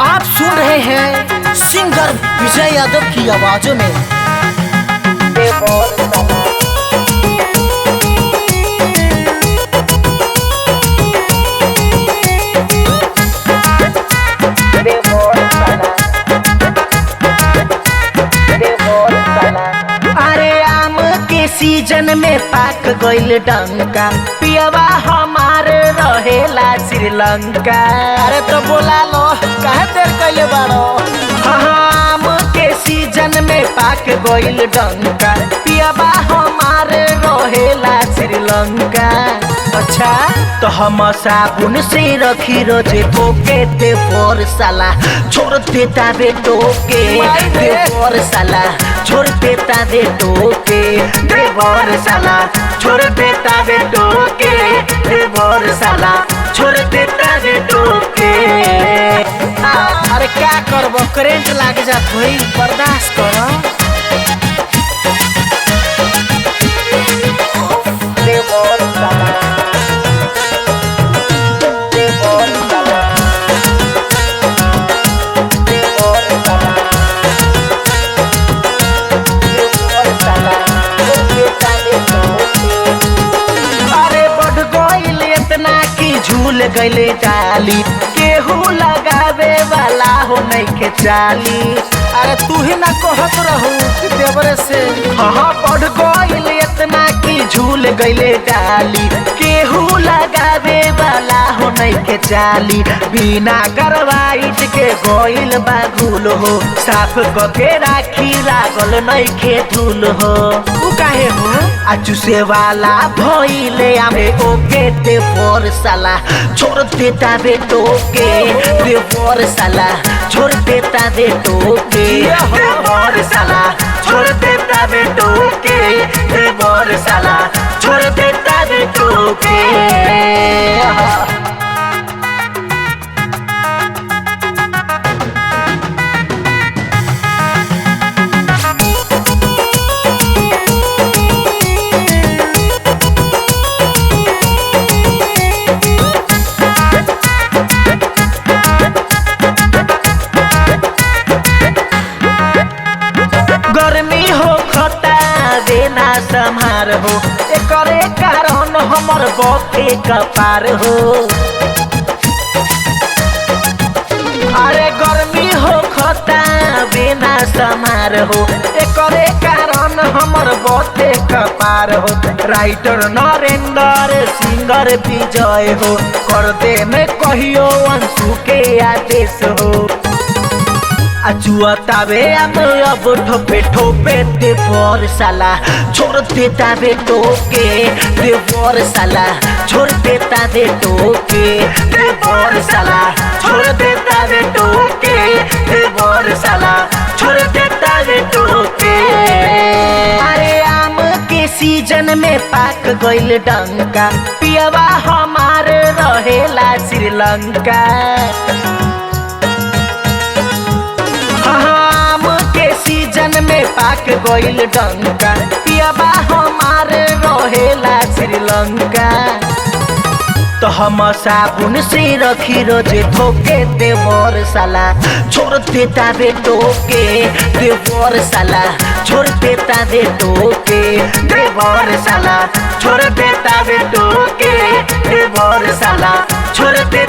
आप सुन रहे हैं सिंगर विजय यादव की आवाजों में अरे आम के सीजन में पाक गइल डंका पियवा हमारे रहेला श्रीलंका। अरे तो बोला लो काहे देर कइले बाड़ो। आम के सीजन में पाक गइल डंका पियवा हमारे रहेला श्रीलंका। अच्छा तो हम साबुन से रखी रोजे धोके दे फोर साला छोड़ देता बे टोके दे फोर साला छोड़ देता दे टोके दे फोर साला छोड़ देता बे टोके दे फोर साला छोड़ देता दे टोके। अरे क्या करबो करेंट लाग जात होई बर्दाश्त करो। दे फोर साला झूल गइले डाली केहू लगावे वाला हो नहीं के चाली। अरे तू ही ना कहत रहू कि देवरे से हाँ बढ़ गइल इतना कि झूल गइले डाली केहू लगावे वाला हो नहीं के चाली। बिना करवाइट के गइल बागुल हो साफ कके राखी लागल नहीं के धूल हो। तू काहे हो आजू से वाला भइले आमे ओके ते फोर साला छोड़ देता बे टोके दे फोर साला छोड़ देता दे टोके दे फोर साला छोड़ देता बे टोके दे फोर साला छोड़ देता बे टोके। गर्मी हो खता देना संहार हो एकरे कारण हमर बके कपार हो। अरे गर्मी हो खता बिना संहार हो एकरे कारण हमर बके कपार हो। राइटर नरेंद्र सिंगर विजय हो कर दे में कहियो अंशु के आदेश हो। अचुआतावे अब ठोपे ठोपे दे फोर साला छोड़ देता बे टोके दे फोर साला छोड़ देता दे टोके दे फोर साला छोड़ देता बे टोके दे फोर साला छोड़ देता बे टोके। अरे आम के सीजन में पाक गइल डंका पियवा हमारे रहेला श्रीलंका। सीजन में पाक गइल डंका पियबा हमारे रहेला श्रीलंका। तो हम साबुन से रखी रोजे धोके दे फोर साला छोड़ देता बे टोके दे फोर साला छोड़ देता दे टोके दे फोर साला छोड़ देता बे टोके दे फोर साला छोड़ देता